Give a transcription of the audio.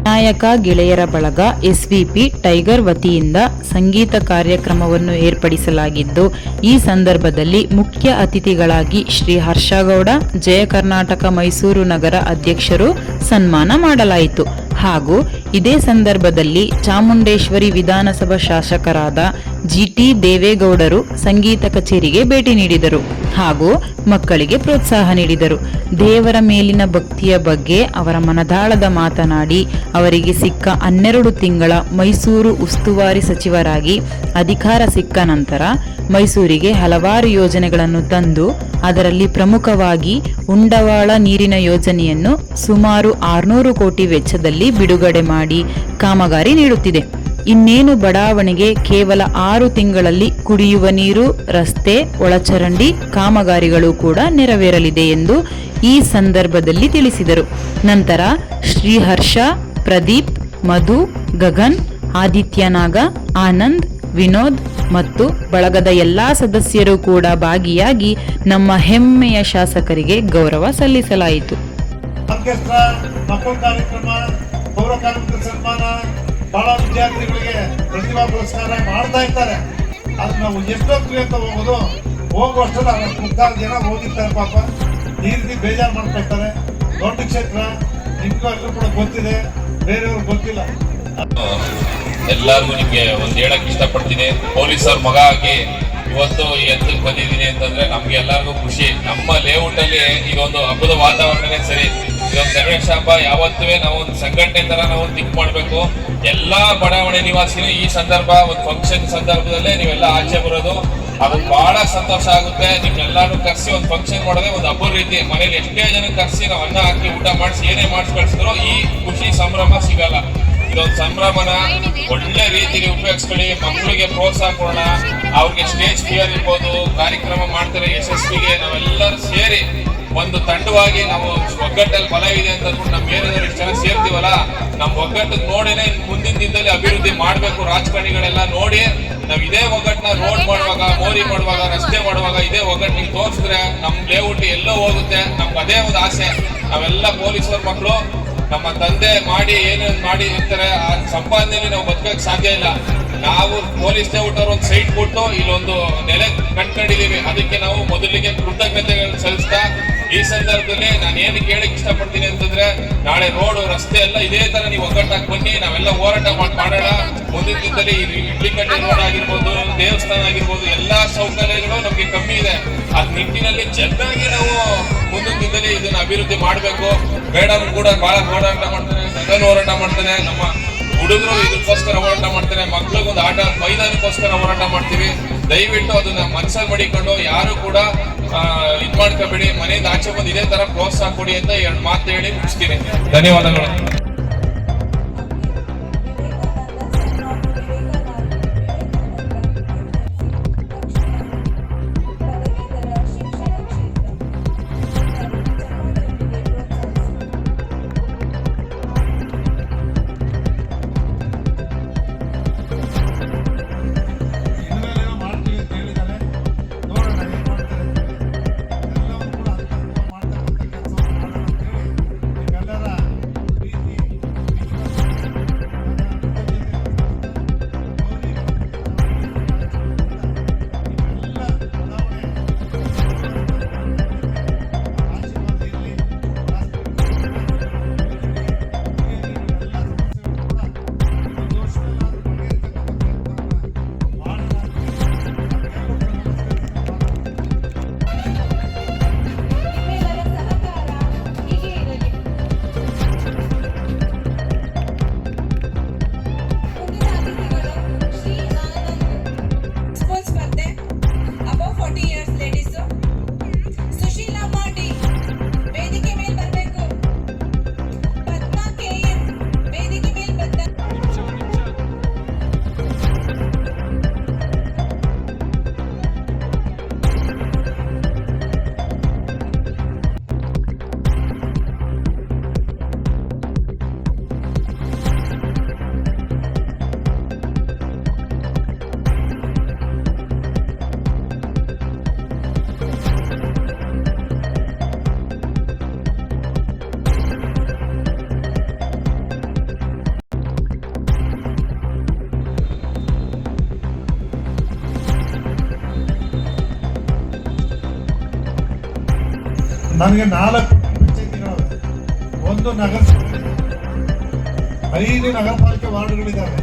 ವಿನಾಯಕ ಗೆಳೆಯರ ಬಳಗ SVP tiger ವತಿಯಿಂದ ಸಂಗೀತ ಕಾರ್ಯಕ್ರಮವನ್ನು ಏರ್ಪಡಿಸಲಾಗಿದ್ದು, ಈ ಸಂದರ್ಭದಲ್ಲಿ ಮುಖ್ಯ ಅತಿಥಿಗಳಾಗಿ ಶ್ರೀ ಹರ್ಷಗೌಡ ಜಯ ಕರ್ನಾಟಕ ಮೈಸೂರು ನಗರ ಅಧ್ಯಕ್ಷರು ಸನ್ಮಾನ ಮಾಡಲಾಯಿತು. ಹಾಗೂ ಇದೇ ಸಂದರ್ಭದಲ್ಲಿ ಚಾಮುಂಡೇಶ್ವರಿ ವಿಧಾನಸಭಾ ಶಾಸಕರಾದ ಜಿಟಿ ದೇವೇಗೌಡರು ಸಂಗೀತ ಕಚೇರಿಗೆ ಭೇಟಿ ನೀಡಿದರು ಹಾಗೂ ಮಕ್ಕಳಿಗೆ ಪ್ರೋತ್ಸಾಹ ನೀಡಿದರು. ದೇವರ ಮೇಲಿನ ಭಕ್ತಿಯ ಬಗ್ಗೆ ಅವರ ಮನದಾಳದ ಮಾತನಾಡಿ, ಅವರಿಗೆ ಸಿಕ್ಕ 12 ತಿಂಗಳ ಮೈಸೂರು ಉಸ್ತುವಾರಿ ಸಚಿವರಾಗಿ ಅಧಿಕಾರ ಸಿಕ್ಕ ನಂತರ ಮೈಸೂರಿಗೆ ಹಲವಾರು ಯೋಜನೆಗಳನ್ನು ತಂದು, ಅದರಲ್ಲಿ ಪ್ರಮುಖವಾಗಿ ಉಂಡವಾಳ ನೀರಿನ ಯೋಜನೆಯನ್ನು ಸುಮಾರು 600 ಕೋಟಿ ವೆಚ್ಚದಲ್ಲಿ ಬಿಡುಗಡೆ ಮಾಡಿ ಕಾಮಗಾರಿ ನೀಡುತ್ತಿದೆ. ಇನ್ನೇನು ಬಡಾವಣೆಗೆ ಕೇವಲ 6 ತಿಂಗಳಲ್ಲಿ ಕುಡಿಯುವ ನೀರು, ರಸ್ತೆ, ಒಳಚರಂಡಿ ಕಾಮಗಾರಿಗಳು ಕೂಡ ನೆರವೇರಲಿದೆ ಎಂದು ಈ ಸಂದರ್ಭದಲ್ಲಿ ತಿಳಿಸಿದರು. ನಂತರ ಶ್ರೀಹರ್ಷ, ಪ್ರದೀಪ್, ಮಧು, ಗಗನ್, ಆದಿತ್ಯನಾಗ, ಆನಂದ್, ವಿನೋದ್ ಮತ್ತು ಬಳಗದ ಎಲ್ಲಾ ಸದಸ್ಯರು ಕೂಡ ಭಾಗಿಯಾಗಿ ನಮ್ಮ ಹೆಮ್ಮೆಯ ಶಾಸಕರಿಗೆ ಗೌರವ ಸಲ್ಲಿಸಲಾಯಿತು. ಪೌರ ಕಾರ್ಮಿಕರ ಸನ್ಮಾನ, ಬಹಳ ವಿದ್ಯಾರ್ಥಿಗಳಿಗೆ ಪ್ರತಿಭಾ ಪುರಸ್ಕಾರ ಮಾಡ್ತಾ ಇರ್ತಾರೆ. ಅದು ನಾವು ಎಷ್ಟೊತ್ತು ಅಂತ ಹೋಗೋದು, ಹೋಗುವಷ್ಟಲ್ಲ 3-4 ಜನ ಹೋಗಿರ್ತಾರೆ. ಪಾಪ ನೀರಿಗೆ ಬೇಜಾರು ಮಾಡ್ಕೊಳ್ತಾರೆ. ದೊಡ್ಡ ಕ್ಷೇತ್ರ, ನಿಮ್ಗೂ ಎಲ್ಲರೂ ಕೂಡ ಗೊತ್ತಿದೆ, ಬೇರೆಯವ್ರಿಗೆ ಗೊತ್ತಿಲ್ಲ. ಎಲ್ಲರಿಗೂ ನಿಮ್ಗೆ ಒಂದು ಹೇಳಕ್ ಇಷ್ಟಪಡ್ತೀನಿ, ಪೊಲೀಸರ ಮಗ ಆಗಿ ಇವತ್ತು ಎತ್ತಕ್ಕೆ ಬಂದಿದ್ದೀನಿ ಅಂತಂದ್ರೆ ನಮ್ಗೆ ಎಲ್ಲರಿಗೂ ಖುಷಿ. ನಮ್ಮ ಲೇಔಟ್ ಅಲ್ಲಿ ಇದೊಂದು ಹಬ್ಬದ ವಾತಾವರಣನೇ ಸರಿ. ಇದೊಂದು ಗಣೇಶ ಹಬ್ಬ ಯಾವತ್ತೂ ನಾವು ಒಂದು ಸಂಘಟನೆ ತರ ನಾವು ಥಿಂಕ್ ಮಾಡ್ಬೇಕು. ಎಲ್ಲಾ ಬಡಾವಣೆ ನಿವಾಸಿಗಳು ಈ ಸಂದರ್ಭ, ಒಂದು ಫಂಕ್ಷನ್ ಸಂದರ್ಭದಲ್ಲೇ ನೀವೆಲ್ಲ ಆಚೆ ಬರೋದು, ಅದು ಬಹಳ ಸಂತೋಷ ಆಗುತ್ತೆ. ನಿಮ್ಗೆಲ್ಲಾರು ಕರ್ಸಿ ಒಂದು ಫಂಕ್ಷನ್ ಮಾಡೋದೇ ಒಂದು ಹಬ್ಬದ ರೀತಿ. ಮನೇಲಿ ಎಷ್ಟೇ ಜನ ಕರ್ಸಿ ನಾವು ಅನ್ನ ಹಾಕಿ ಊಟ ಮಾಡಿಸಿ ಏನೇ ಮಾಡಿಸಿ ಕಳಿಸಿದ್ರು ಈ ಖುಷಿ ಸಂಭ್ರಮ ಸಿಗಲ್ಲ. ಇದೊಂದು ಸಂಭ್ರಮನ ಒಳ್ಳೆ ರೀತಿಯಲ್ಲಿ ಉಪಯೋಗಿಸ್ಕೊಳ್ಳಿ. ಮಕ್ಕಳಿಗೆ ಪ್ರೋತ್ಸಾಹ ಕೊಡೋಣ. ಅವ್ರಿಗೆ ಸ್ಟೇಜ್ ಫಿಯರ್ ಇರ್ಬೋದು, ಕಾರ್ಯಕ್ರಮ ಮಾಡ್ತಾರೆ ಯಶಸ್ವಿಗೆ ನಾವೆಲ್ಲರೂ ಸೇರಿ ಒಂದು ತಂಡವಾಗಿ ನಾವು ಒಗ್ಗಟ್ಟಲ್ಲಿ ಬಲ ಇದೆ ಅಂತ ಅಂದ್ಬಿಟ್ಟು ನಮ್ಮ ಏರಿಯಾದವ್ರು ಇಷ್ಟು ಜನ ಸೇರ್ತೀವಲ್ಲ, ನಮ್ಮ ಒಗ್ಗಟ್ಟು ನೋಡಿನೇ ಮುಂದಿನ ದಿನದಲ್ಲಿ ಅಭಿವೃದ್ಧಿ ಮಾಡಬೇಕು. ರಾಜಕಾರಣಿಗಳೆಲ್ಲ ನೋಡಿ ನಾವ್ ಇದೇ ಒಗ್ಗಟ್ಟನ್ನ ರೋಡ್ ಮಾಡುವಾಗ, ಮೋರಿ ಮಾಡುವಾಗ, ರಸ್ತೆ ಮಾಡುವಾಗ ಇದೇ ಒಗ್ಗಟ್ಟಿಗೆ ತೋರಿಸಿದ್ರೆ ನಮ್ಮ ಲೇಔಟ್ ಎಲ್ಲೋ ಹೋಗುತ್ತೆ. ನಮ್ಗೆ ಅದೇ ಒಂದು ಆಸೆ. ನಾವೆಲ್ಲ ಪೊಲೀಸರ ಮಕ್ಕಳು, ನಮ್ಮ ತಂದೆ ಮಾಡಿ ಏನೇನು ಮಾಡಿ ಇರ್ತಾರೆ, ಆ ಸಂಪಾದನೆಯಲ್ಲಿ ನಾವು ಬದುಕಕ್ಕೆ ಸಾಧ್ಯ ಇಲ್ಲ. ನಾವು ಪೊಲೀಸ್ ಲೇಔಟ್ ಅವ್ರು ಒಂದು ಸೈಟ್ ಕೊಟ್ಟು ಇಲ್ಲೊಂದು ನೆಲೆ ಕಂಡುಕೊಂಡಿದೀವಿ. ಅದಕ್ಕೆ ನಾವು ಮೊದಲಿಗೆ ಕೃತಜ್ಞತೆಗಳನ್ನು ಸಲ್ಲಿಸ್ತಾ, ಈ ಸಂದರ್ಭದಲ್ಲಿ ನಾನು ಏನಕ್ಕೆ ಹೇಳಕ್ ಇಷ್ಟಪಡ್ತೀನಿ ಅಂತಂದ್ರೆ, ನಾಳೆ ರೋಡ್ ರಸ್ತೆ ಎಲ್ಲ ಇದೇ ತರ ನೀವು ಒಗ್ಗಟ್ಟಾಗಿ ಬನ್ನಿ, ನಾವೆಲ್ಲ ಹೋರಾಟ ಮಾಡೋಣ. ಮುಂದಿನ ದಿನದಲ್ಲಿ ಇಡ್ಲಿಕಟ್ಟಿ ರೋಡ್ ಆಗಿರ್ಬೋದು, ದೇವಸ್ಥಾನ ಆಗಿರ್ಬೋದು, ಎಲ್ಲಾ ಸೌಕರ್ಯಗಳು ನಮ್ಗೆ ಕಮ್ಮಿ ಇದೆ. ಅದ್ ನಿಟ್ಟಿನಲ್ಲಿ ಚೆನ್ನಾಗಿ ನಾವು ಮುಂದಿನ ದಿನದಲ್ಲಿ ಇದನ್ನ ಅಭಿವೃದ್ಧಿ ಮಾಡಬೇಕು. ಮೇಡಮ್ ಕೂಡ ಬಹಳ ಹೋರಾಟ ಮಾಡ್ತಾರೆ, ಗಗನ್ ಹೋರಾಟ ಮಾಡ್ತಾನೆ, ನಮ್ಮ ಹುಡುಗರು ಇದಕ್ಕೋಸ್ಕರ ಹೋರಾಟ ಮಾಡ್ತಾರೆ, ಮಕ್ಳಿಗೊಂದು ಆಟ ಮೈದಾನಕ್ಕೋಸ್ಕರ ಹೋರಾಟ ಮಾಡ್ತೀವಿ. ದಯವಿಟ್ಟು ಅದನ್ನ ಮನಸ್ಸಲ್ಲಿ ಮಾಡಿಕೊಂಡು ಯಾರು ಕೂಡ ಇದ್ ಮಾಡ್ಕೋಬೇಡಿ. ಮನೆಯಿಂದ ಆಚೆ ಬಂದು ಇದೇ ತರ ಪ್ರೋತ್ಸಾಹ ಕೊಡಿ ಅಂತ 2 ಮಾತು ಹೇಳಿ ಮುಗಿಸ್ತೀನಿ. ಧನ್ಯವಾದಗಳು. ಪ್ರೀತಿ ನನಗೆ 4 ಪಂಚಾಯತಿಗಳಿವೆ, 1 ನಗರ 5 ನಗರ ಪಾಲಿಕೆ ವಾರ್ಡ್ಗಳಿದ್ದಾವೆ.